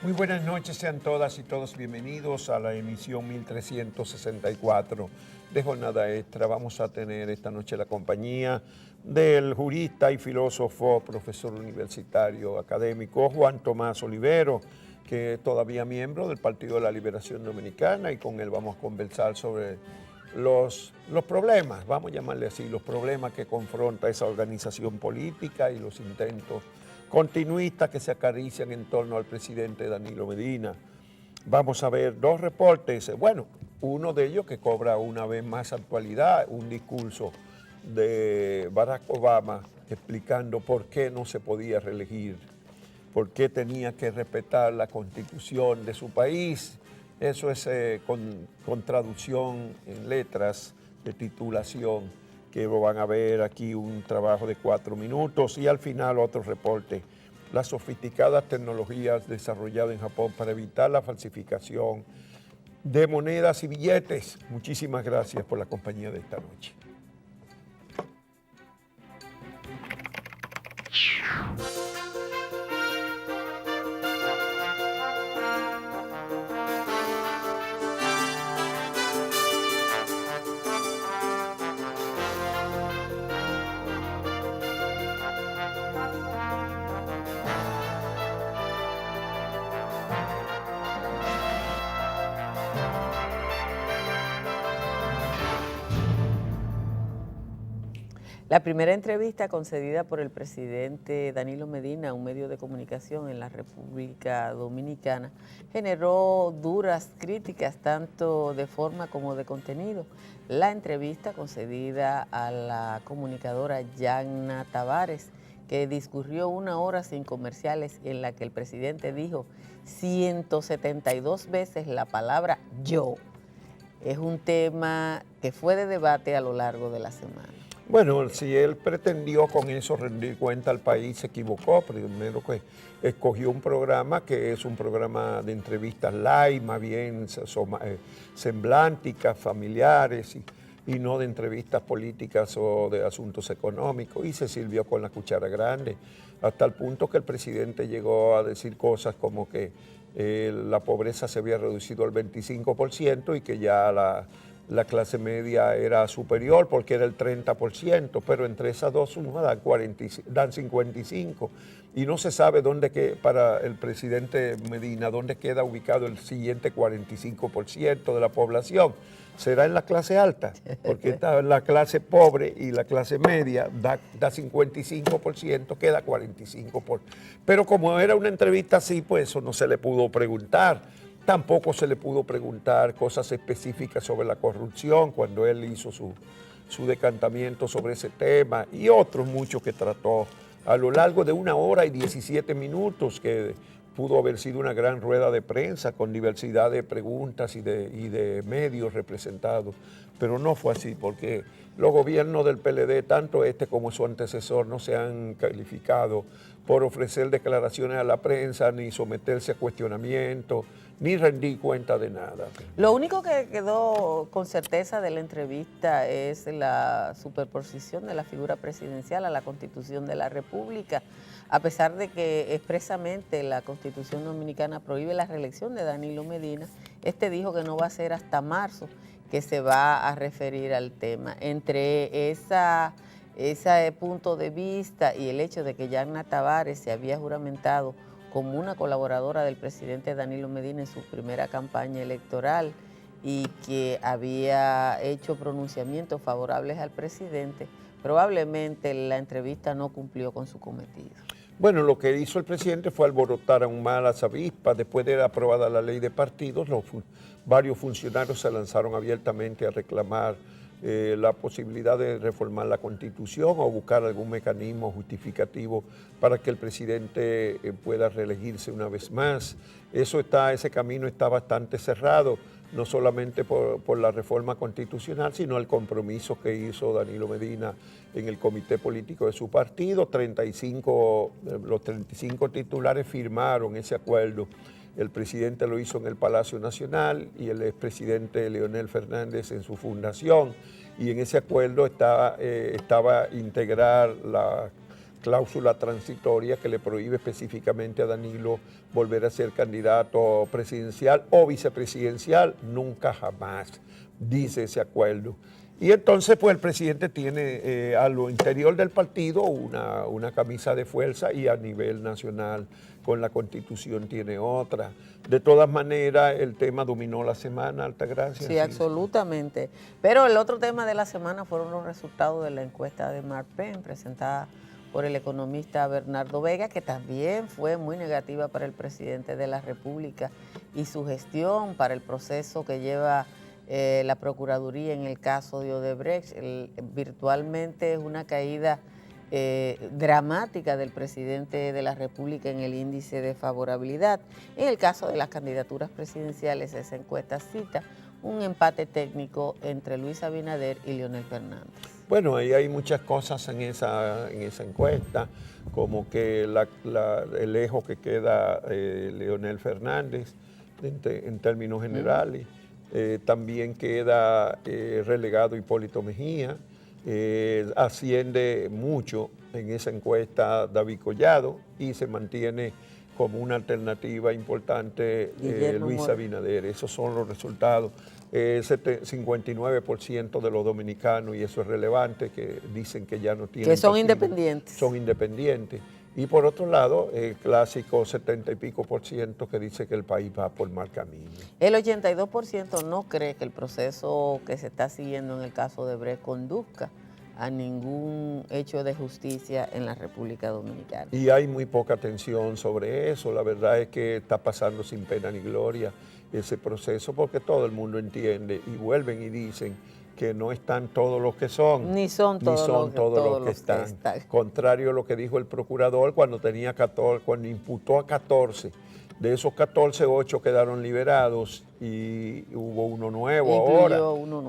Muy buenas noches, sean todas y todos bienvenidos a la emisión 1364 de Jornada Extra. Vamos a tener esta noche la compañía del jurista y filósofo, profesor universitario académico Juan Tomás Olivero, que es todavía miembro del Partido de la Liberación Dominicana, y con él vamos a conversar sobre los problemas, vamos a llamarle así, los problemas que confronta esa organización política y los intentos continuistas que se acarician en torno al presidente Danilo Medina. Vamos a ver dos reportes, bueno, uno de ellos que cobra una vez más actualidad, un discurso de Barack Obama explicando por qué no se podía reelegir, por qué tenía que respetar la constitución de su país. Eso es con traducción en letras de titulación, que lo van a ver aquí, un trabajo de 4 minutos, y al final otro reporte, las sofisticadas tecnologías desarrolladas en Japón para evitar la falsificación de monedas y billetes. Muchísimas gracias por la compañía de esta noche. La primera entrevista concedida por el presidente Danilo Medina a un medio de comunicación en la República Dominicana generó duras críticas tanto de forma como de contenido. La entrevista concedida a la comunicadora Yanna Tavares, que discurrió 1 hora sin comerciales, en la que el presidente dijo 172 veces la palabra yo, es un tema que fue de debate a lo largo de la semana. Bueno, si él pretendió con eso rendir cuenta al país, se equivocó. Primero que escogió un programa que es un programa de entrevistas live, más bien semblánticas, familiares, y no de entrevistas políticas o de asuntos económicos, y se sirvió con la cuchara grande, hasta el punto que el presidente llegó a decir cosas como que la pobreza se había reducido al 25% y que ya la clase media era superior porque era el 30%, pero entre esas dos sumas dan 55%, y no se sabe para el presidente Medina dónde queda ubicado el siguiente 45% de la población. ¿Será en la clase alta? Porque está la clase pobre y la clase media da 55%, queda 45%. Pero como era una entrevista así, pues eso no se le pudo preguntar. Tampoco se le pudo preguntar cosas específicas sobre la corrupción cuando él hizo su decantamiento sobre ese tema, y otros muchos que trató a lo largo de 1 hora y 17 minutos, que pudo haber sido una gran rueda de prensa con diversidad de preguntas y de medios representados. Pero no fue así, porque los gobiernos del PLD, tanto este como su antecesor, no se han calificado por ofrecer declaraciones a la prensa, ni someterse a cuestionamientos, ni rendir cuenta de nada. Lo único que quedó con certeza de la entrevista es la superposición de la figura presidencial a la Constitución de la República, a pesar de que expresamente la Constitución Dominicana prohíbe la reelección de Danilo Medina. Este dijo que no va a ser hasta marzo que se va a referir al tema. Entre ese punto de vista y el hecho de que Yanna Tavares se había juramentado como una colaboradora del presidente Danilo Medina en su primera campaña electoral y que había hecho pronunciamientos favorables al presidente, probablemente la entrevista no cumplió con su cometido. Bueno, lo que hizo el presidente fue alborotar aún más las avispas. Después de aprobada la ley de partidos, varios funcionarios se lanzaron abiertamente a reclamar la posibilidad de reformar la Constitución o buscar algún mecanismo justificativo para que el presidente pueda reelegirse una vez más. Ese camino está bastante cerrado, no solamente por la reforma constitucional, sino el compromiso que hizo Danilo Medina en el comité político de su partido. Los 35 titulares firmaron ese acuerdo. El presidente lo hizo en el Palacio Nacional y el expresidente Leonel Fernández en su fundación, y en ese acuerdo estaba integrar la cláusula transitoria que le prohíbe específicamente a Danilo volver a ser candidato presidencial o vicepresidencial, nunca jamás, dice ese acuerdo. Y entonces pues el presidente tiene a lo interior del partido una camisa de fuerza y a nivel nacional con la Constitución tiene otra. De todas maneras, el tema dominó la semana, Altagracia. Sí, absolutamente. Pero el otro tema de la semana fueron los resultados de la encuesta de Marpen presentada por el economista Bernardo Vega, que también fue muy negativa para el presidente de la República y su gestión para el proceso que lleva la Procuraduría en el caso de Odebrecht. Virtualmente es una caída dramática del presidente de la República en el índice de favorabilidad. En el caso de las candidaturas presidenciales, esa encuesta cita un empate técnico entre Luis Abinader y Leonel Fernández. Bueno, ahí hay muchas cosas en esa encuesta, como que el lejos que queda Leonel Fernández en términos generales. También queda relegado Hipólito Mejía, asciende mucho en esa encuesta David Collado y se mantiene como una alternativa importante Luis Abinader. Esos son los resultados. 59% de los dominicanos, y eso es relevante, que dicen que ya no tienen que son partido, independientes. Son independientes. Y por otro lado, el clásico 70 y pico por ciento que dice que el país va por mal camino. El 82% no cree que el proceso que se está siguiendo en el caso de Odebrecht conduzca a ningún hecho de justicia en la República Dominicana. Y hay muy poca atención sobre eso. La verdad es que está pasando sin pena ni gloria ese proceso porque todo el mundo entiende y vuelven y dicen que no están todos los que son. Ni son todos los que están. Contrario a lo que dijo el procurador cuando tenía 14, cuando imputó a 14. De esos 14, 8 quedaron liberados y hubo uno nuevo ahora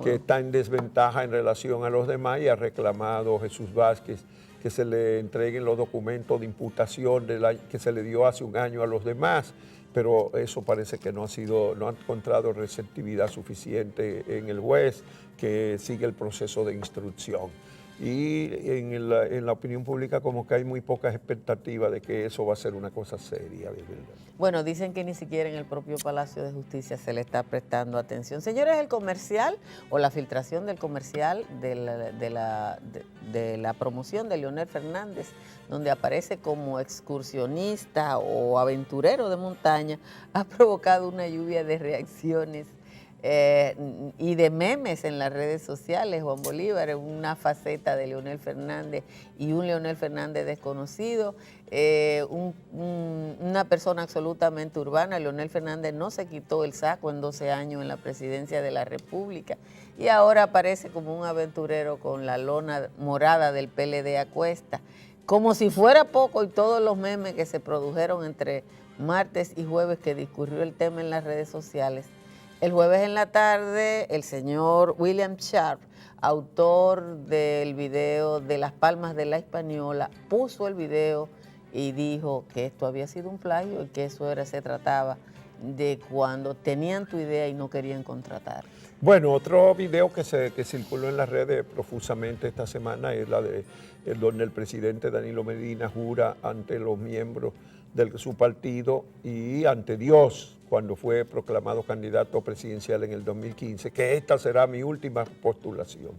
que está en desventaja en relación a los demás y ha reclamado Jesús Vázquez que se le entreguen los documentos de imputación que se le dio hace un año a los demás, pero eso parece que no ha encontrado receptividad suficiente en el juez que sigue el proceso de instrucción. Y en la opinión pública como que hay muy pocas expectativas de que eso va a ser una cosa seria. Bueno, dicen que ni siquiera en el propio Palacio de Justicia se le está prestando atención. Señores, el comercial o la filtración del comercial de la promoción de Leonel Fernández, donde aparece como excursionista o aventurero de montaña, ha provocado una lluvia de reacciones y de memes en las redes sociales. Juan Bolívar es una faceta de Leonel Fernández y un Leonel Fernández desconocido, una persona absolutamente urbana. Leonel Fernández no se quitó el saco en 12 años en la presidencia de la República y ahora aparece como un aventurero con la lona morada del PLD a cuesta. Como si fuera poco y todos los memes que se produjeron entre martes y jueves que discurrió el tema en las redes sociales. El jueves en la tarde, el señor William Sharp, autor del video de Las Palmas de la Hispaniola, puso el video y dijo que esto había sido un plagio y que eso se trataba de cuando tenían tu idea y no querían contratar. Bueno, otro video que circuló en las redes profusamente esta semana es la de donde el presidente Danilo Medina jura ante los miembros de su partido y ante Dios, cuando fue proclamado candidato presidencial en el 2015, que esta será mi última postulación.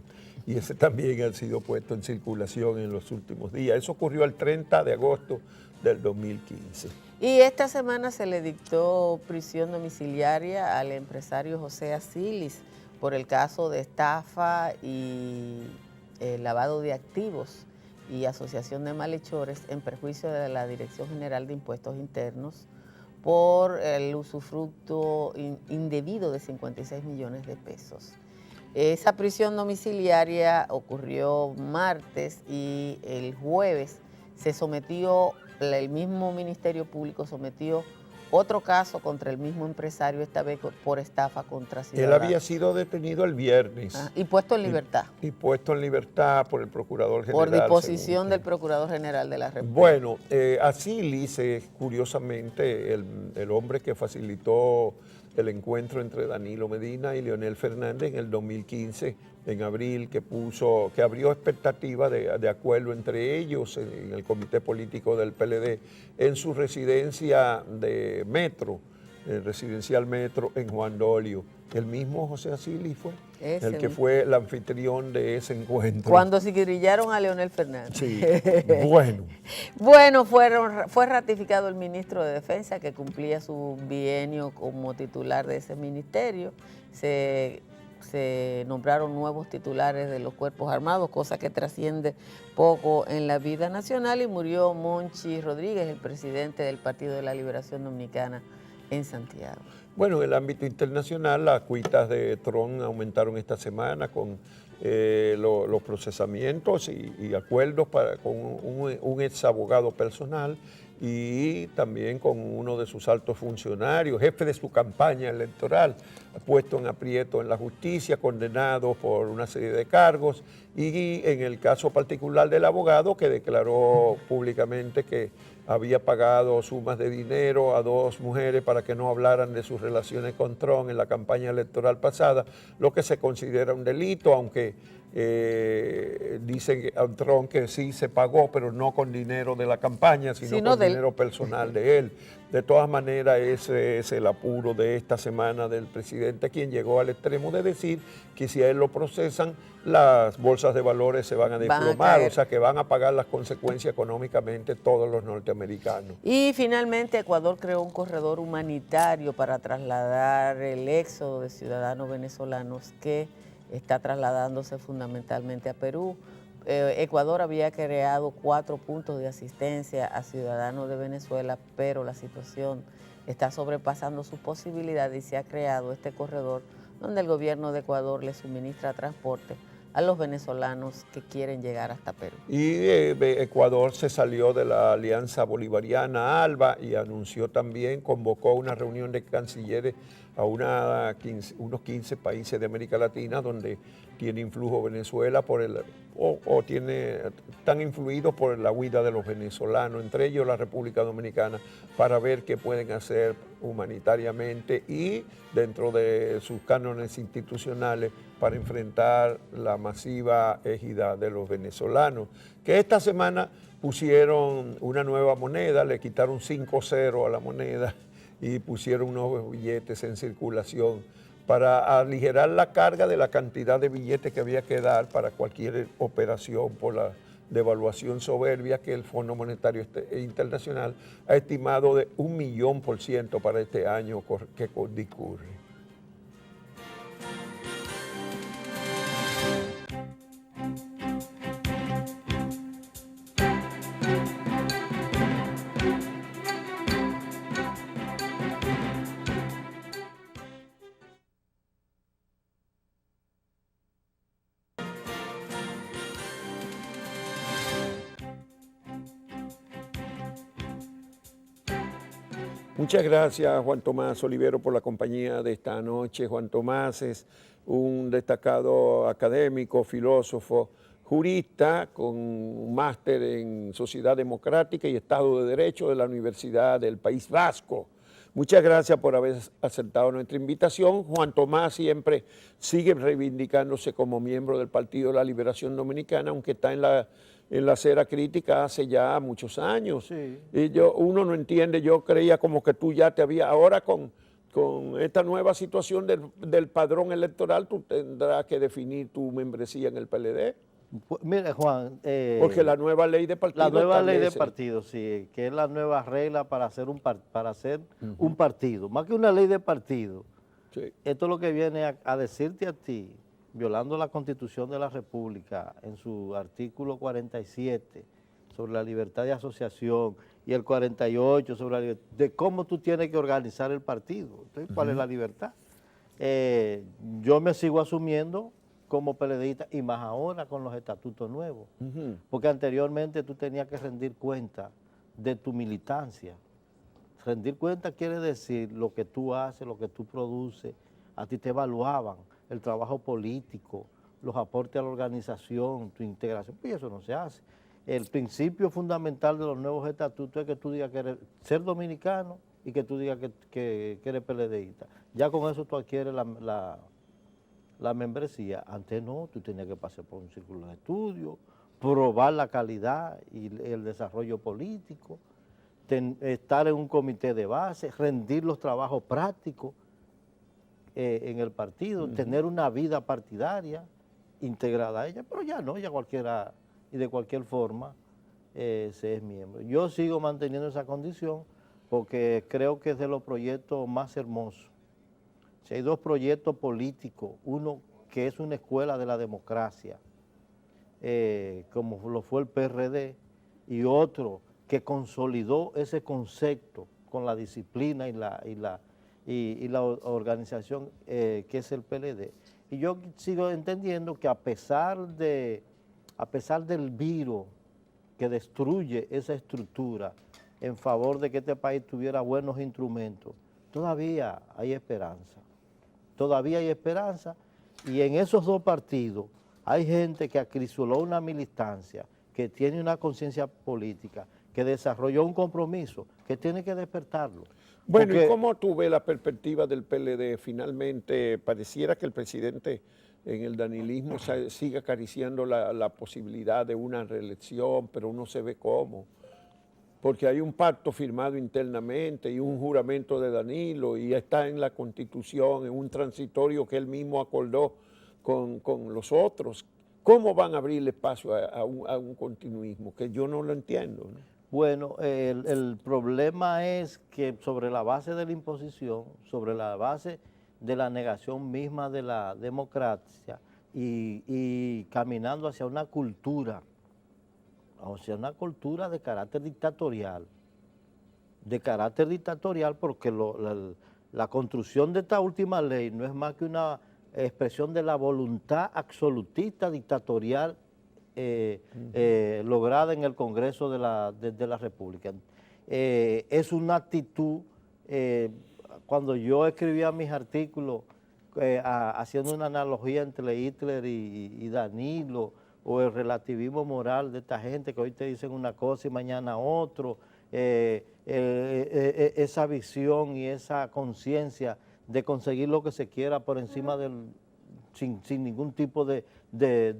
Y ese también ha sido puesto en circulación en los últimos días. Eso ocurrió el 30 de agosto del 2015. Y esta semana se le dictó prisión domiciliaria al empresario José Asilis por el caso de estafa y lavado de activos y asociación de malhechores en perjuicio de la Dirección General de Impuestos Internos por el usufructo indebido de 56 millones de pesos. Esa prisión domiciliaria ocurrió martes y el jueves se sometió, el mismo Ministerio Público sometió otro caso contra el mismo empresario, esta vez por estafa contra ciudadanos. Él había sido detenido el viernes. Y puesto en libertad. Y puesto en libertad por el Procurador General. Por disposición del Procurador General de la República. Bueno, Asilis es curiosamente el hombre que facilitó el encuentro entre Danilo Medina y Leonel Fernández en el 2015, en abril, que abrió expectativa de acuerdo entre ellos en el comité político del PLD en su residencia de Metro, residencial Metro en Juan Dolio. El mismo José Asili fue el que fue el anfitrión de ese encuentro. Cuando se guerrillaron a Leonel Fernández. Sí, bueno. Bueno, fue ratificado el ministro de Defensa que cumplía su bienio como titular de ese ministerio. Se nombraron nuevos titulares de los cuerpos armados, cosa que trasciende poco en la vida nacional, y murió Monchi Rodríguez, el presidente del Partido de la Liberación Dominicana en Santiago. Bueno, en el ámbito internacional, las cuitas de Trump aumentaron esta semana con los procesamientos y acuerdos con un ex abogado personal y también con uno de sus altos funcionarios, jefe de su campaña electoral, puesto en aprieto en la justicia, condenado por una serie de cargos, y en el caso particular del abogado que declaró públicamente que había pagado sumas de dinero a dos mujeres para que no hablaran de sus relaciones con Trump en la campaña electoral pasada, lo que se considera un delito, aunque dicen a Trump que sí se pagó, pero no con dinero de la campaña, sino con dinero personal de él. De todas maneras, ese es el apuro de esta semana del presidente, quien llegó al extremo de decir que si a él lo procesan, las bolsas de valores se van a desplomar, o sea que van a pagar las consecuencias económicamente todos los norteamericanos. Y finalmente Ecuador creó un corredor humanitario para trasladar el éxodo de ciudadanos venezolanos que está trasladándose fundamentalmente a Perú. Ecuador había creado 4 puntos de asistencia a ciudadanos de Venezuela, pero la situación está sobrepasando sus posibilidades y se ha creado este corredor donde el gobierno de Ecuador le suministra transporte a los venezolanos que quieren llegar hasta Perú. Y Ecuador se salió de la Alianza Bolivariana ALBA y anunció también, convocó una reunión de cancilleres a unos 15 países de América Latina donde tiene influjo Venezuela están influidos por la huida de los venezolanos, entre ellos la República Dominicana, para ver qué pueden hacer humanitariamente y dentro de sus cánones institucionales para enfrentar la masiva égida de los venezolanos, que esta semana pusieron una nueva moneda, le quitaron 5-0 a la moneda y pusieron unos billetes en circulación para aligerar la carga de la cantidad de billetes que había que dar para cualquier operación por la devaluación soberbia que el Fondo Monetario Internacional ha estimado de 1.000.000% para este año que discurre. Muchas gracias, Juan Tomás Olivero, por la compañía de esta noche. Juan Tomás es un destacado académico, filósofo, jurista con un máster en Sociedad Democrática y Estado de Derecho de la Universidad del País Vasco. Muchas gracias por haber aceptado nuestra invitación. Juan Tomás siempre sigue reivindicándose como miembro del Partido de la Liberación Dominicana, aunque está en la acera crítica hace ya muchos años. Sí. Y uno no entiende, yo creía como que tú ya te había, ahora con esta nueva situación del padrón electoral, tú tendrás que definir tu membresía en el PLD. Pues, mire, Juan. Porque la nueva ley de partido. La nueva ley de partido, sí, que es la nueva regla para hacer un partido. Más que una ley de partido, sí. Esto es lo que viene a decirte a ti, violando la Constitución de la República en su artículo 47 sobre la libertad de asociación y el 48 sobre la libertad, de cómo tú tienes que organizar el partido. Entonces, ¿cuál es la libertad? Yo me sigo asumiendo como PLDista y más ahora con los estatutos nuevos, porque anteriormente tú tenías que rendir cuenta de tu militancia. Rendir cuenta quiere decir lo que tú haces, lo que tú produces, a ti te evaluaban, el trabajo político, los aportes a la organización, tu integración, pues eso no se hace. El principio fundamental de los nuevos estatutos es que tú digas que eres ser dominicano y que tú digas que eres PLDista. ya con eso tú adquieres la membresía. Antes no, tú tenías que pasar por un círculo de estudio, probar la calidad y el desarrollo político, estar en un comité de base, rendir los trabajos prácticos en el partido, tener una vida partidaria integrada a ella, pero ya no, ya cualquiera y de cualquier forma se es miembro. Yo sigo manteniendo esa condición porque creo que es de los proyectos más hermosos. Si hay dos proyectos políticos, uno que es una escuela de la democracia, como lo fue el PRD, y otro que consolidó ese concepto con la disciplina y la organización que es el PLD. Y yo sigo entendiendo que a pesar del virus que destruye esa estructura en favor de que este país tuviera buenos instrumentos, todavía hay esperanza. Todavía hay esperanza, y en esos dos partidos hay gente que acrisoló una militancia, que tiene una conciencia política, que desarrolló un compromiso, que tiene que despertarlo. Bueno, Porque, ¿y cómo tú ves la perspectiva del PLD? Finalmente, pareciera que el presidente en el danilismo sigue acariciando la posibilidad de una reelección, pero uno se ve cómo. Porque hay un pacto firmado internamente y un juramento de Danilo y está en la Constitución, en un transitorio que él mismo acordó con los otros. ¿Cómo van a abrirle espacio a un continuismo? Que yo no lo entiendo, ¿no? bueno, el problema es que sobre la base de la imposición, sobre la base de la negación misma de la democracia y caminando hacia una cultura de carácter dictatorial, porque la construcción de esta última ley no es más que una expresión de la voluntad absolutista dictatorial lograda en el Congreso de la República. Es una actitud, cuando yo escribía mis artículos haciendo una analogía entre Hitler y Danilo, o el relativismo moral de esta gente que hoy te dicen una cosa y mañana otro, esa visión y esa conciencia de conseguir lo que se quiera por encima sin ningún tipo de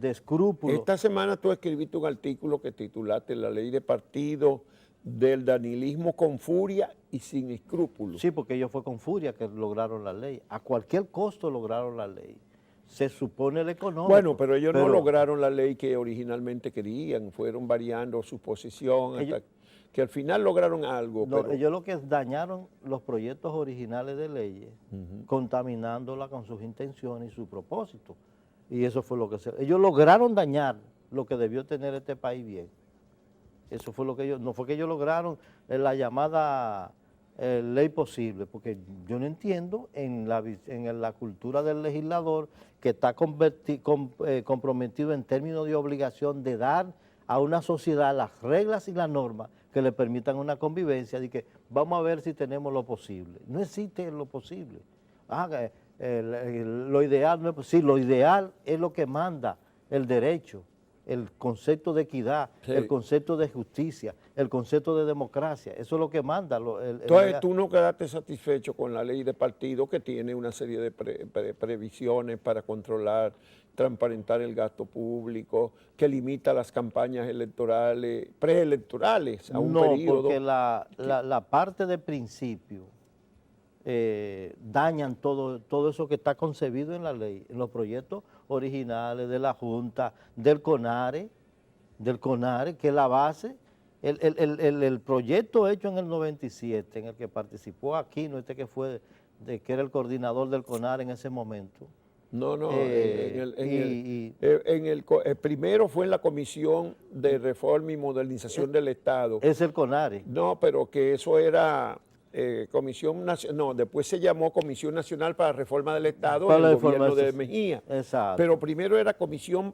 escrúpulo. Esta semana tú escribiste un artículo que titulaste La ley de partido del danilismo con furia y sin escrúpulos. Sí, porque ellos fue con furia que lograron la ley. A cualquier costo lograron la ley. Se supone el económico. Bueno, pero ellos no lograron la ley que originalmente querían, fueron variando su posición hasta que al final lograron algo. No, pero ellos lo que dañaron los proyectos originales de leyes, contaminándola con sus intenciones y su propósito. Y eso fue lo que ellos lograron dañar lo que debió tener este país bien. Eso fue lo que ellos, no fue que ellos lograron la llamada ley posible, porque yo no entiendo en la cultura del legislador que está comprometido en términos de obligación de dar a una sociedad las reglas y las normas que le permitan una convivencia, de que vamos a ver si tenemos lo posible. No existe lo posible. Lo ideal no es, sí, lo ideal es lo que manda el derecho, el concepto de equidad, sí, el concepto de justicia, el concepto de democracia, eso es lo que manda. Entonces tú no quedaste satisfecho con la ley de partido que tiene una serie de previsiones para controlar, transparentar el gasto público, que limita las campañas electorales, preelectorales a un periodo. No, porque la parte de principio dañan todo eso que está concebido en la ley, en los proyectos originales de la Junta, del CONARE, que es la base. El proyecto hecho en el 97, en el que participó Aquino, que era el coordinador del CONARE en ese momento. Primero fue en la Comisión de Reforma y Modernización del Estado. Es el CONARE. No, pero que eso era Comisión Nacional, no, después se llamó Comisión Nacional para la Reforma del Estado en el gobierno de Mejía. Exacto. Pero primero era Comisión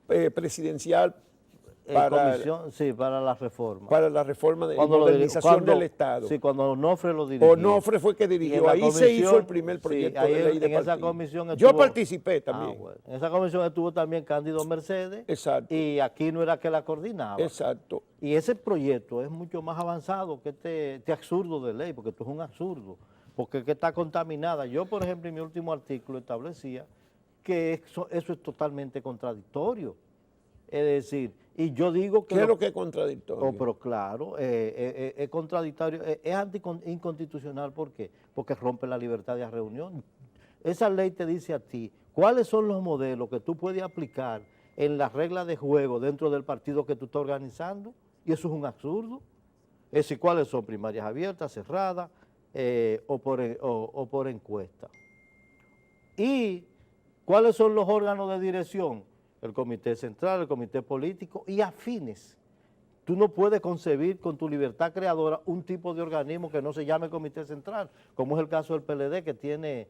Presidencial para la reforma. Para la reforma de modernización del Estado. Sí, cuando Onofre lo dirigió. Onofre fue que dirigió. Ahí se hizo el primer proyecto de ley de partido. Yo participé también. Bueno. En esa comisión estuvo también Cándido Mercedes. Exacto. Y Aquino era que la coordinaba. Exacto. Y ese proyecto es mucho más avanzado que este absurdo de ley, porque esto es un absurdo. porque es que está contaminada. Yo, por ejemplo, en mi último artículo establecía que eso es totalmente contradictorio. Es decir, y yo digo que... ¿Qué es lo que es contradictorio? Oh, pero claro, es contradictorio, inconstitucional. ¿Por qué? Porque rompe la libertad de reunión. Esa ley te dice a ti cuáles son los modelos que tú puedes aplicar en las reglas de juego dentro del partido que tú estás organizando, y eso es un absurdo. Es decir, cuáles son primarias abiertas, cerradas o por encuesta. Y cuáles son los órganos de dirección, el comité central, el comité político y afines. Tú no puedes concebir con tu libertad creadora un tipo de organismo que no se llame comité central, como es el caso del PLD, que tiene,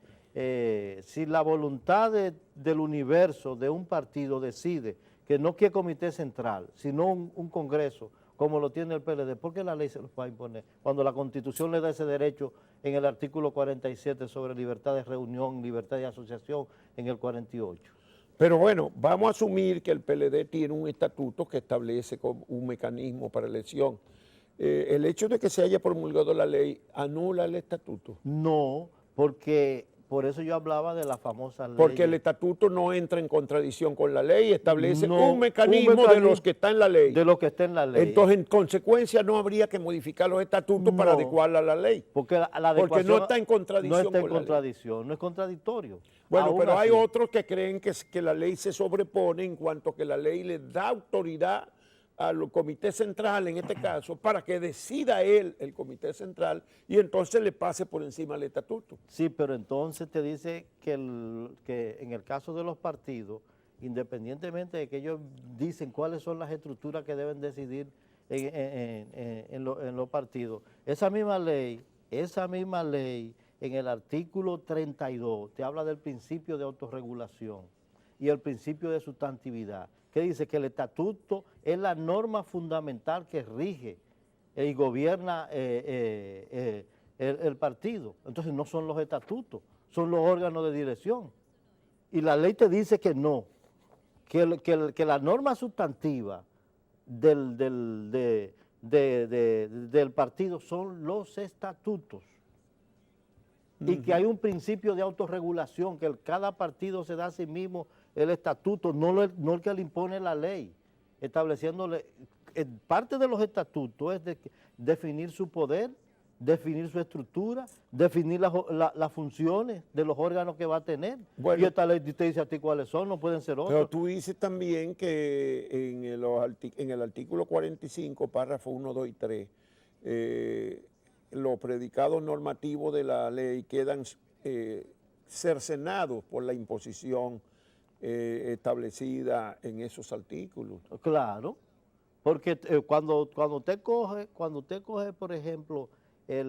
si la voluntad del universo de un partido decide que no quiere comité central, sino un congreso, como lo tiene el PLD, ¿por qué la ley se los va a imponer? Cuando la Constitución le da ese derecho en el artículo 47 sobre libertad de reunión, libertad de asociación, en el 48. Pero bueno, vamos a asumir que el PLD tiene un estatuto que establece como un mecanismo para elección. El hecho de que se haya promulgado la ley anula el estatuto. No, porque por eso yo hablaba de la famosa ley. Porque el estatuto no entra en contradicción con la ley, establece un mecanismo de los que está en la ley. De lo que está en la ley. Entonces, en consecuencia, no habría que modificar los estatutos para adecuarla a la ley. Porque porque no está en contradicción con la ley. No está en contradicción, no es contradictorio. Bueno, Aún pero hay así, otros que creen que la ley se sobrepone en cuanto que la ley le da autoridad al comité central, en este caso, para que decida él, el comité central, y entonces le pase por encima el estatuto. Sí, pero entonces te dice que en el caso de los partidos, independientemente de que ellos dicen cuáles son las estructuras que deben decidir en los partidos, esa misma ley, en el artículo 32, te habla del principio de autorregulación y el principio de sustantividad, que dice que el estatuto es la norma fundamental que rige y gobierna el partido. Entonces no son los estatutos, son los órganos de dirección. Y la ley te dice que no, que la norma sustantiva del partido son los estatutos. Y que hay un principio de autorregulación, que cada partido se da a sí mismo el estatuto, no el que le impone la ley, estableciéndole, parte de los estatutos es definir su poder, definir su estructura, definir las funciones de los órganos que va a tener. Bueno, y esta ley te dice a ti cuáles son, no pueden ser otros. Pero tú dices también que en el artículo 45, párrafo 1, 2 y 3, los predicados normativos de la ley quedan cercenados por la imposición establecida en esos artículos. Claro, porque cuando usted coge, por ejemplo, que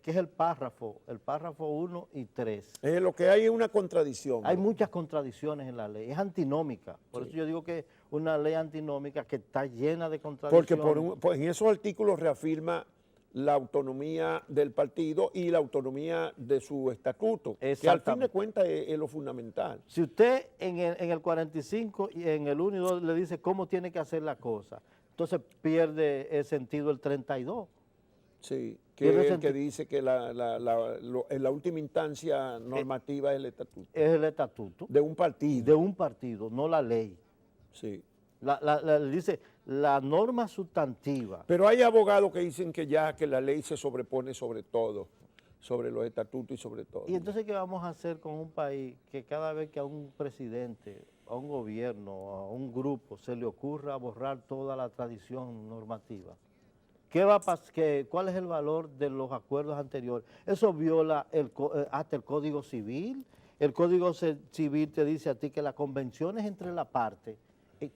es el párrafo 1 y 3. Lo que hay es una contradicción. Hay muchas contradicciones en la ley, es antinómica, por eso yo digo que es una ley antinómica que está llena de contradicciones. Porque en esos artículos reafirma la autonomía del partido y la autonomía de su estatuto, que al fin de cuentas es lo fundamental. Si usted en el 45 y en el 1 y 2 le dice cómo tiene que hacer la cosa, entonces pierde el sentido el 32. Sí, que es el que dice que en la última instancia normativa es el estatuto. Es el estatuto. De un partido. De un partido, no la ley. Sí. Dice la norma sustantiva. Pero hay abogados que dicen que la ley se sobrepone sobre todo, sobre los estatutos y sobre todo. ¿Y entonces qué vamos a hacer con un país que cada vez que a un presidente, a un gobierno, a un grupo se le ocurra borrar toda la tradición normativa? ¿Qué va a pasar? ¿Cuál es el valor de los acuerdos anteriores? Eso viola hasta el Código Civil. El Código Civil te dice a ti que las convenciones entre las partes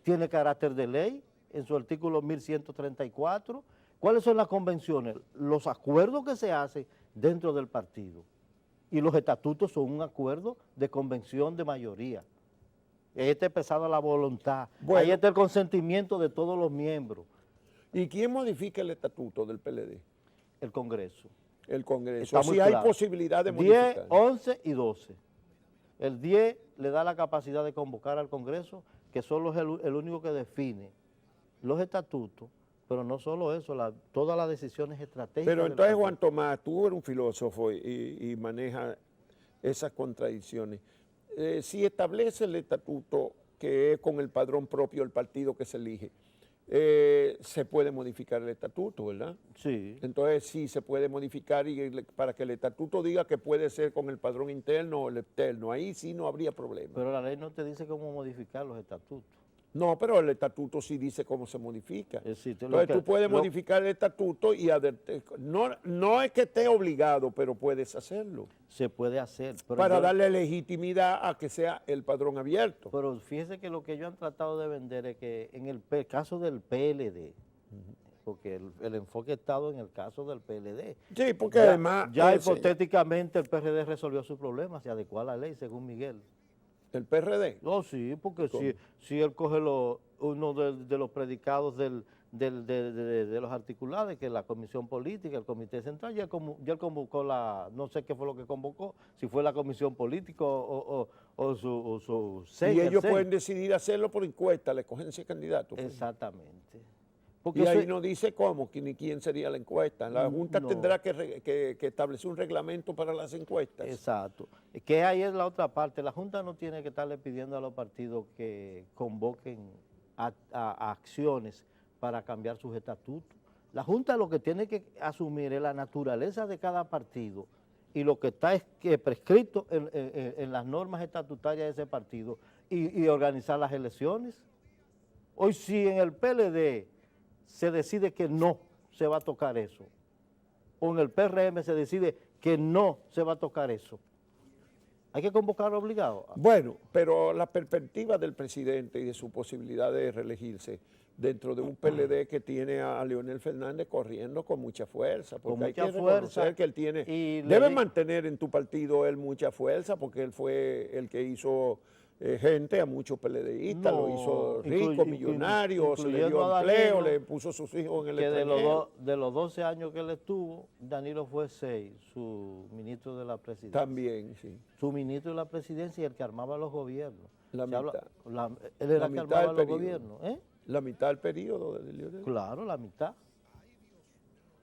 tiene carácter de ley en su artículo 1134. ¿Cuáles son las convenciones? Los acuerdos que se hacen dentro del partido. Y los estatutos son un acuerdo de convención de mayoría. Ahí está expresada la voluntad. Bueno, ahí está el consentimiento de todos los miembros. ¿Y quién modifica el estatuto del PLD? El Congreso. El Congreso. Si hay posibilidad de modificar. 10, 11 y 12. El 10 le da la capacidad de convocar al Congreso, que solo es el único que define los estatutos, pero no solo eso, todas las decisiones estratégicas. Pero del entonces, partido. Juan Tomás, tú eres un filósofo y manejas esas contradicciones. Si establece el estatuto que es con el padrón propio del partido que se elige, se puede modificar el estatuto, ¿verdad? Sí. Entonces sí se puede modificar para que el estatuto diga que puede ser con el padrón interno o el externo. Ahí sí no habría problema. Pero la ley no te dice cómo modificar los estatutos. No, pero el estatuto sí dice cómo se modifica. Es decir, Entonces tú puedes modificar el estatuto y no es que esté obligado, pero puedes hacerlo. Se puede hacer. Pero Para darle legitimidad a que sea el padrón abierto. Pero fíjese que lo que ellos han tratado de vender es que en el caso del PLD, porque el enfoque ha estado en el caso del PLD. Sí, porque además... Ya hipotéticamente el PRD resolvió su problema, se adecuó a la ley, según Miguel. ¿El PRD? No, sí, porque si él coge uno de los predicados de los articulados, que es la comisión política, el comité central, ya él convocó no sé qué fue lo que convocó, si fue la comisión política o su Y ellos pueden decidir hacerlo por encuesta, la escogencia de candidatos. Exactamente. Y ahí no dice cómo, ni quién sería la encuesta. La Junta tendrá que establecer un reglamento para las encuestas. Exacto. Que ahí es la otra parte. La Junta no tiene que estarle pidiendo a los partidos que convoquen a acciones para cambiar sus estatutos. La Junta lo que tiene que asumir es la naturaleza de cada partido y lo que está prescrito en las normas estatutarias de ese partido y organizar las elecciones. Hoy si en el PLD se decide que no se va a tocar eso, o en el PRM se decide que no se va a tocar eso, hay que convocar obligado. Bueno, pero la perspectiva del presidente y de su posibilidad de reelegirse dentro de un PLD que tiene a Leonel Fernández corriendo con mucha fuerza, porque hay que reconocer que él tiene, debe mantener en tu partido él mucha fuerza, porque él fue el que hizo gente a muchos PLDistas, lo hizo rico, millonario, se le dio empleo, le puso sus hijos en el extranjero. De los 12 años que él estuvo, Danilo fue 6, su ministro de la presidencia. También, sí. Su ministro de la presidencia y el que armaba los gobiernos. La mitad. Él era el que armaba los gobiernos. La mitad del periodo de Leonel. Claro, la mitad.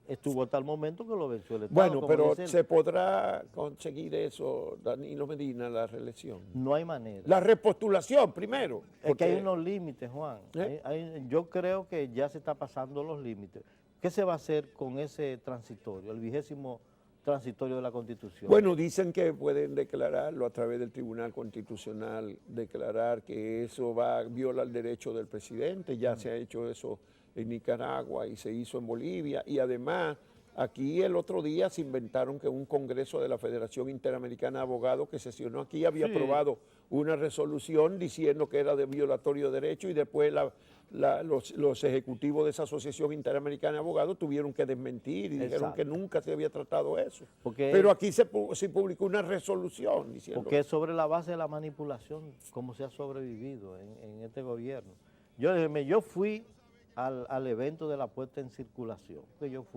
Estuvo hasta el momento que lo venció el Estado. Bueno, pero ¿se podrá conseguir eso, Danilo Medina, la reelección? No hay manera. La repostulación primero. Es que hay unos límites, Juan. Yo creo que ya se está pasando los límites. ¿Qué se va a hacer con ese transitorio, el 20º transitorio de la Constitución? Bueno, dicen que pueden declararlo a través del Tribunal Constitucional, declarar que eso viola el derecho del presidente. Ya se ha hecho eso en Nicaragua y se hizo en Bolivia, y además aquí el otro día se inventaron que un congreso de la Federación Interamericana de Abogados que sesionó aquí había aprobado una resolución diciendo que era de violatorio de derecho, y después los ejecutivos de esa Asociación Interamericana de Abogados tuvieron que desmentir y dijeron que nunca se había tratado eso. Pero aquí se publicó una resolución diciendo... Porque es sobre la base de la manipulación, como se ha sobrevivido en este gobierno. Yo fui al evento de la puesta en circulación, que yo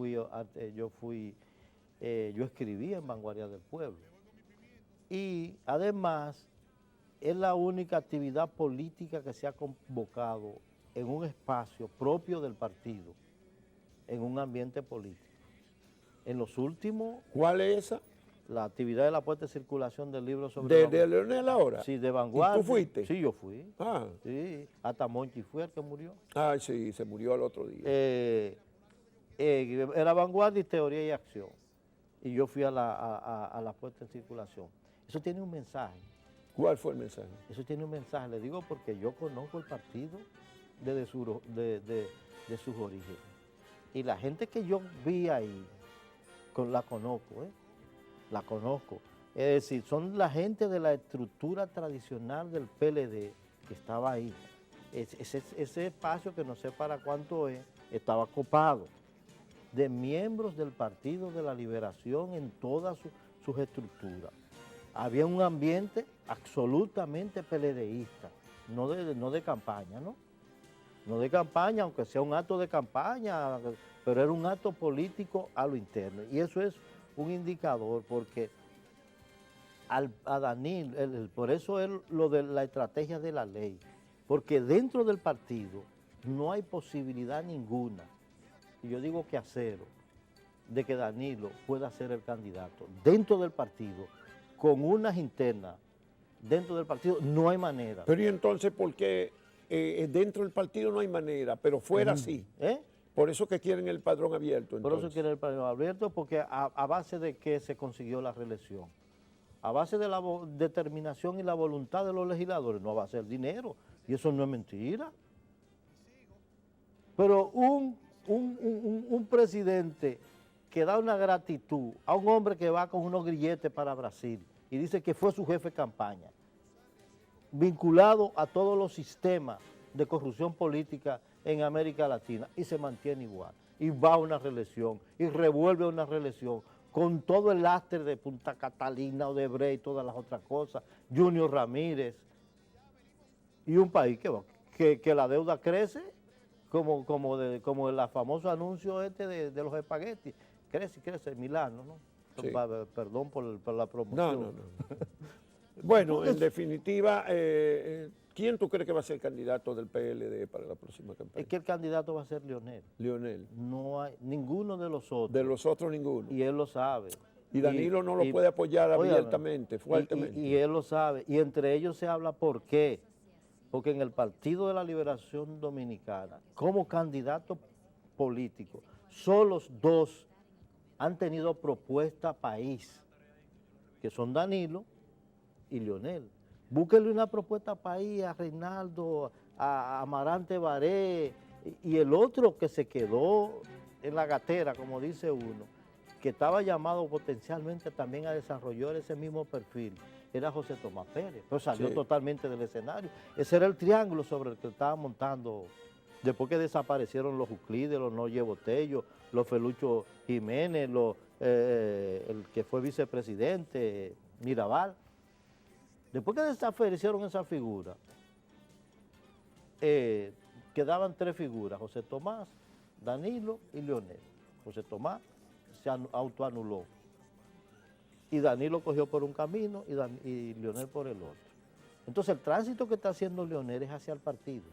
escribí en Vanguardia del Pueblo. Y además es la única actividad política que se ha convocado en un espacio propio del partido, en un ambiente político. En los últimos... ¿Cuál es esa? La actividad de la puesta en circulación del libro sobre... ¿De Leonel ahora? Sí, de Vanguardia. ¿Y tú fuiste? Sí, yo fui. Ah. Sí, hasta Monchi fue el que murió. Ah, sí, se murió el otro día. Era Vanguardia y Teoría y Acción. Y yo fui a la puesta en circulación. Eso tiene un mensaje. ¿Cuál fue el mensaje? Eso tiene un mensaje, le digo porque yo conozco el partido desde sus orígenes. Y la gente que yo vi ahí, la conozco, la conozco. Es decir, son la gente de la estructura tradicional del PLD que estaba ahí. Ese espacio, que no sé para cuánto es, estaba copado de miembros del Partido de la Liberación en todas sus estructuras. Había un ambiente absolutamente PLDista, no de campaña, ¿no? No de campaña, aunque sea un acto de campaña, pero era un acto político a lo interno. Y eso es un indicador, porque a Danilo, por eso es lo de la estrategia de la ley, porque dentro del partido no hay posibilidad ninguna y yo digo que a cero, de que Danilo pueda ser el candidato dentro del partido, con unas internas dentro del partido, no hay manera. Pero ¿y entonces por qué dentro del partido no hay manera, pero fuera sí? Por eso que quieren el padrón abierto. Entonces. Por eso quieren el padrón abierto, porque a base de que se consiguió la reelección, a base de la determinación y la voluntad de los legisladores, no va a ser dinero, y eso no es mentira. Pero un presidente que da una gratitud a un hombre que va con unos grilletes para Brasil y dice que fue su jefe de campaña, vinculado a todos los sistemas de corrupción política en América Latina, y se mantiene igual, y va a una reelección, y revuelve a una reelección, con todo el lastre de Punta Catalina, Odebrecht y todas las otras cosas, Junior Ramírez, y un país que la deuda crece, como el famoso anuncio de los espaguetis, crece, Milano, ¿no? Sí. Perdón por la promoción. No. Bueno, en definitiva, ¿quién tú crees que va a ser el candidato del PLD para la próxima campaña? Es que el candidato va a ser Leonel. Leonel. No hay ninguno de los otros. De los otros ninguno. Y él lo sabe. Y Danilo no lo puede apoyar abiertamente, fuertemente. Y él lo sabe. Y entre ellos se habla por qué. Porque en el Partido de la Liberación Dominicana, como candidato político, solo dos han tenido propuesta país, que son Danilo y Leonel. Búsquenle una propuesta país a Reinaldo, a Amarante Baré, y el otro que se quedó en la gatera, como dice uno, que estaba llamado potencialmente también a desarrollar ese mismo perfil, era José Tomás Pérez, pero salió totalmente del escenario. Ese era el triángulo sobre el que estaba montando, después que desaparecieron los Euclides, los Noye Botello, los Felucho Jiménez, el que fue vicepresidente, Mirabal. Después que desaparecieron esa figura, quedaban tres figuras, José Tomás, Danilo y Leonel. José Tomás se autoanuló y Danilo cogió por un camino y Leonel por el otro. Entonces el tránsito que está haciendo Leonel es hacia el partido.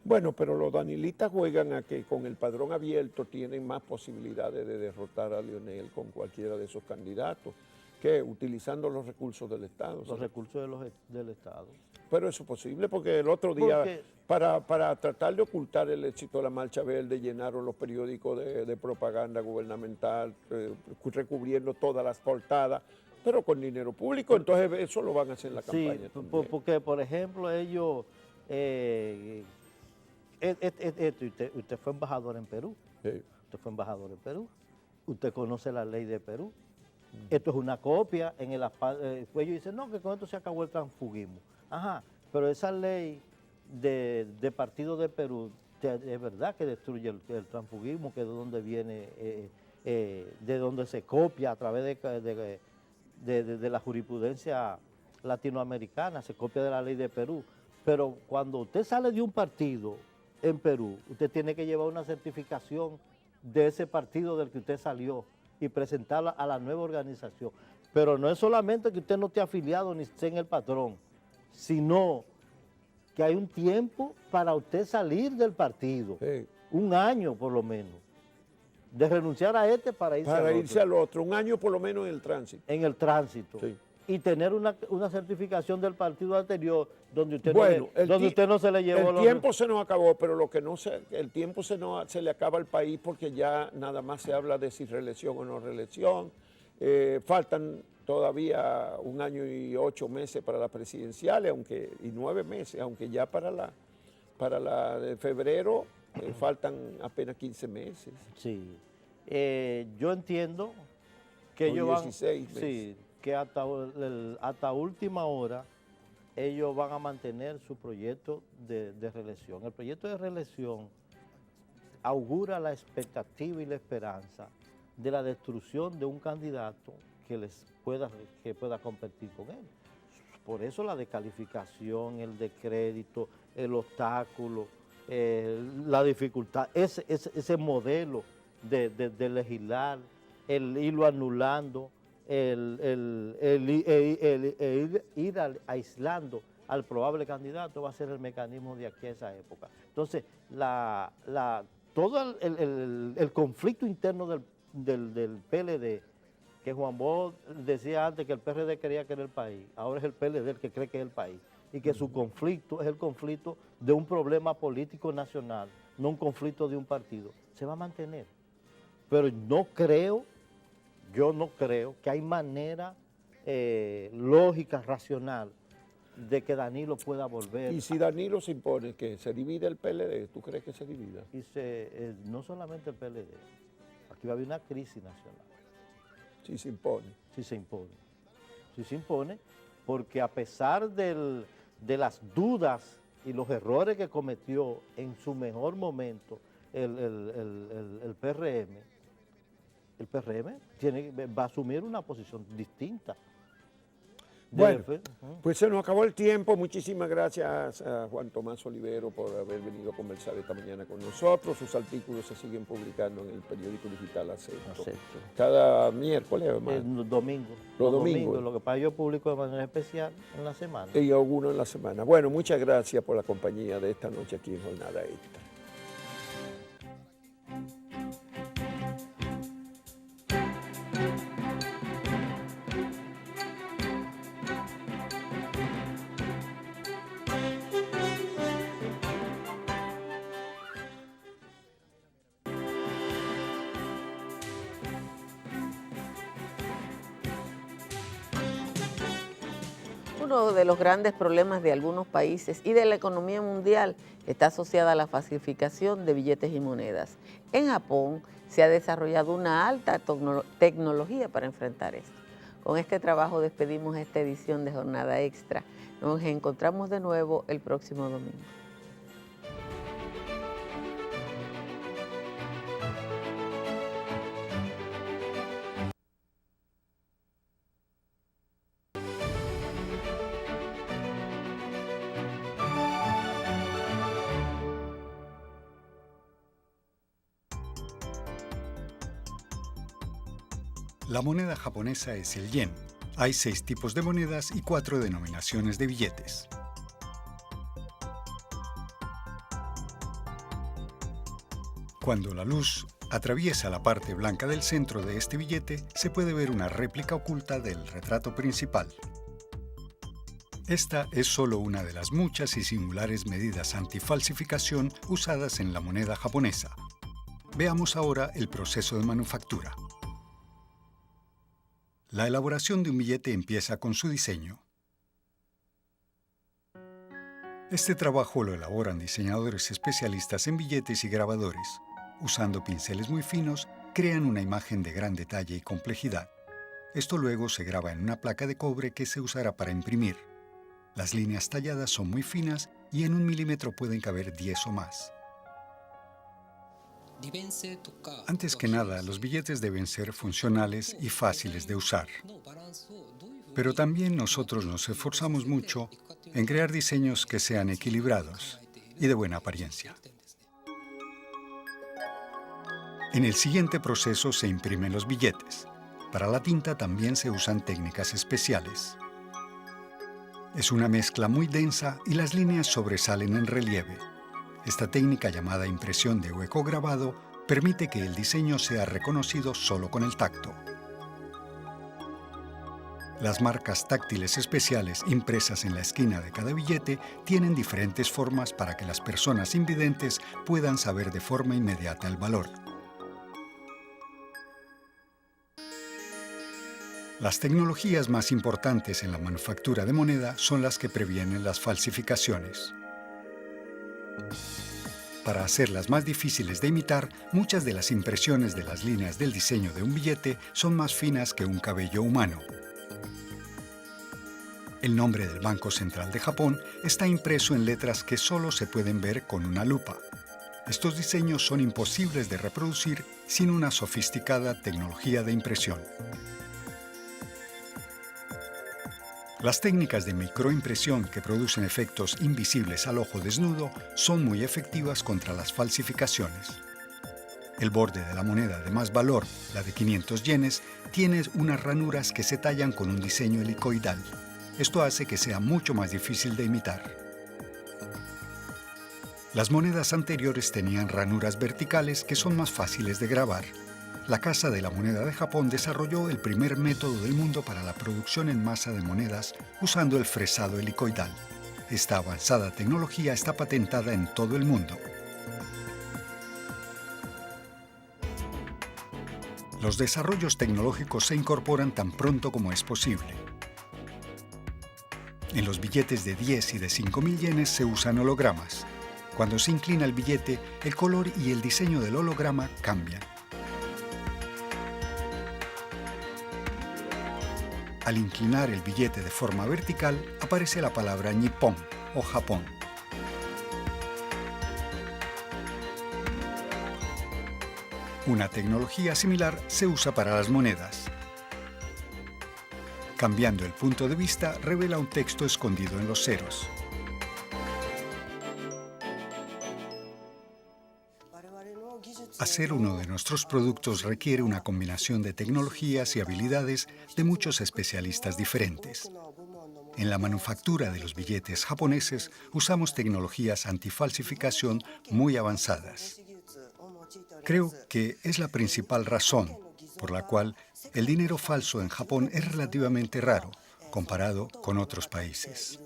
Bueno, pero los danilistas juegan a que con el padrón abierto tienen más posibilidades de derrotar a Leonel con cualquiera de esos candidatos, que utilizando los recursos del Estado. Los recursos del Estado. Pero eso es posible porque el otro día, para tratar de ocultar el éxito de la Marcha Verde, llenaron los periódicos de propaganda gubernamental, recubriendo todas las portadas, pero con dinero público, entonces eso lo van a hacer en la campaña. Sí, porque por ejemplo ellos, usted fue embajador en Perú, usted fue embajador en Perú, usted conoce la ley de Perú. Esto es una copia, ellos dicen, no, que con esto se acabó el transfugismo. Ajá, pero esa ley de partido de Perú, es verdad que destruye el transfugismo, que es de donde viene, de donde se copia a través de la jurisprudencia latinoamericana, se copia de la ley de Perú. Pero cuando usted sale de un partido en Perú, usted tiene que llevar una certificación de ese partido del que usted salió y presentarla a la nueva organización. Pero no es solamente que usted no esté afiliado ni esté en el patrón, sino que hay un tiempo para usted salir del partido, un año por lo menos, de renunciar a este para irse al otro, un año por lo menos en el tránsito. En el tránsito. Sí. Y tener una certificación del partido anterior donde usted, usted no se le llevó. El tiempo se nos acabó, pero el tiempo se le acaba al país porque ya nada más se habla de si reelección o no reelección. Faltan todavía 1 año y 8 meses para las presidenciales, y 9 meses, aunque ya para la de febrero faltan apenas 15 meses. Sí. Yo entiendo que ellos van... 16 meses. Sí, que hasta última hora ellos van a mantener su proyecto de reelección. El proyecto de reelección augura la expectativa y la esperanza de la destrucción de un candidato que pueda competir con él. Por eso la descalificación, el descrédito, el obstáculo, la dificultad, ese modelo de legislar, el irlo anulando, ir aislando al probable candidato va a ser el mecanismo de aquí a esa época. Entonces, todo el conflicto interno del PLD, que Juan Bosch decía antes que el PRD quería que era el país, ahora es el PLD el que cree que es el país, y que su conflicto es el conflicto de un problema político nacional, no un conflicto de un partido, se va a mantener. Pero yo no creo que hay manera lógica, racional, de que Danilo pueda volver. Y si Danilo se impone, que se divide el PLD, ¿tú crees que se divida? Y no solamente el PLD, aquí va a haber una crisis nacional. Si se impone. Si se impone. Si se impone, porque a pesar de las dudas y los errores que cometió en su mejor momento el PRM va a asumir una posición distinta. Bueno, pues se nos acabó el tiempo. Muchísimas gracias a Juan Tomás Olivero por haber venido a conversar esta mañana con nosotros. Sus artículos se siguen publicando en el periódico digital Acento. Cada miércoles, domingo. Los domingos. Lo que pasa, yo publico de manera especial en la semana. Y alguno en la semana. Bueno, muchas gracias por la compañía de esta noche aquí en Jornada Extra. Uno de los grandes problemas de algunos países y de la economía mundial está asociada a la falsificación de billetes y monedas. En Japón se ha desarrollado una alta tecnología para enfrentar esto. Con este trabajo despedimos esta edición de Jornada Extra. Nos encontramos de nuevo el próximo domingo. La moneda japonesa es el yen. Hay 6 tipos de monedas y 4 denominaciones de billetes. Cuando la luz atraviesa la parte blanca del centro de este billete, se puede ver una réplica oculta del retrato principal. Esta es solo una de las muchas y singulares medidas antifalsificación usadas en la moneda japonesa. Veamos ahora el proceso de manufactura. La elaboración de un billete empieza con su diseño. Este trabajo lo elaboran diseñadores especialistas en billetes y grabadores. Usando pinceles muy finos, crean una imagen de gran detalle y complejidad. Esto luego se graba en una placa de cobre que se usará para imprimir. Las líneas talladas son muy finas y en 1 milímetro pueden caber 10 o más. Antes que nada, los billetes deben ser funcionales y fáciles de usar. Pero también nosotros nos esforzamos mucho en crear diseños que sean equilibrados y de buena apariencia. En el siguiente proceso se imprimen los billetes. Para la tinta también se usan técnicas especiales. Es una mezcla muy densa y las líneas sobresalen en relieve. Esta técnica, llamada impresión de hueco grabado, permite que el diseño sea reconocido solo con el tacto. Las marcas táctiles especiales impresas en la esquina de cada billete tienen diferentes formas para que las personas invidentes puedan saber de forma inmediata el valor. Las tecnologías más importantes en la manufactura de moneda son las que previenen las falsificaciones. Para hacerlas más difíciles de imitar, muchas de las impresiones de las líneas del diseño de un billete son más finas que un cabello humano. El nombre del Banco Central de Japón está impreso en letras que solo se pueden ver con una lupa. Estos diseños son imposibles de reproducir sin una sofisticada tecnología de impresión. Las técnicas de microimpresión que producen efectos invisibles al ojo desnudo son muy efectivas contra las falsificaciones. El borde de la moneda de más valor, la de 500 yenes, tiene unas ranuras que se tallan con un diseño helicoidal. Esto hace que sea mucho más difícil de imitar. Las monedas anteriores tenían ranuras verticales que son más fáciles de grabar. La Casa de la Moneda de Japón desarrolló el primer método del mundo para la producción en masa de monedas usando el fresado helicoidal. Esta avanzada tecnología está patentada en todo el mundo. Los desarrollos tecnológicos se incorporan tan pronto como es posible. En los billetes de 10 y de 5.000 yenes se usan hologramas. Cuando se inclina el billete, el color y el diseño del holograma cambian. Al inclinar el billete de forma vertical, aparece la palabra Nippon o Japón. Una tecnología similar se usa para las monedas. Cambiando el punto de vista, revela un texto escondido en los ceros. Hacer uno de nuestros productos requiere una combinación de tecnologías y habilidades de muchos especialistas diferentes. En la manufactura de los billetes japoneses usamos tecnologías antifalsificación muy avanzadas. Creo que es la principal razón por la cual el dinero falso en Japón es relativamente raro comparado con otros países.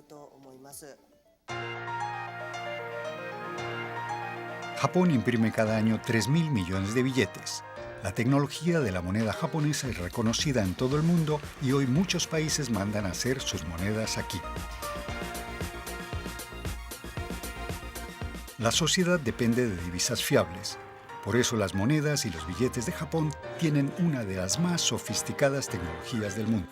Japón imprime cada año 3.000 millones de billetes. La tecnología de la moneda japonesa es reconocida en todo el mundo y hoy muchos países mandan a hacer sus monedas aquí. La sociedad depende de divisas fiables. Por eso las monedas y los billetes de Japón tienen una de las más sofisticadas tecnologías del mundo.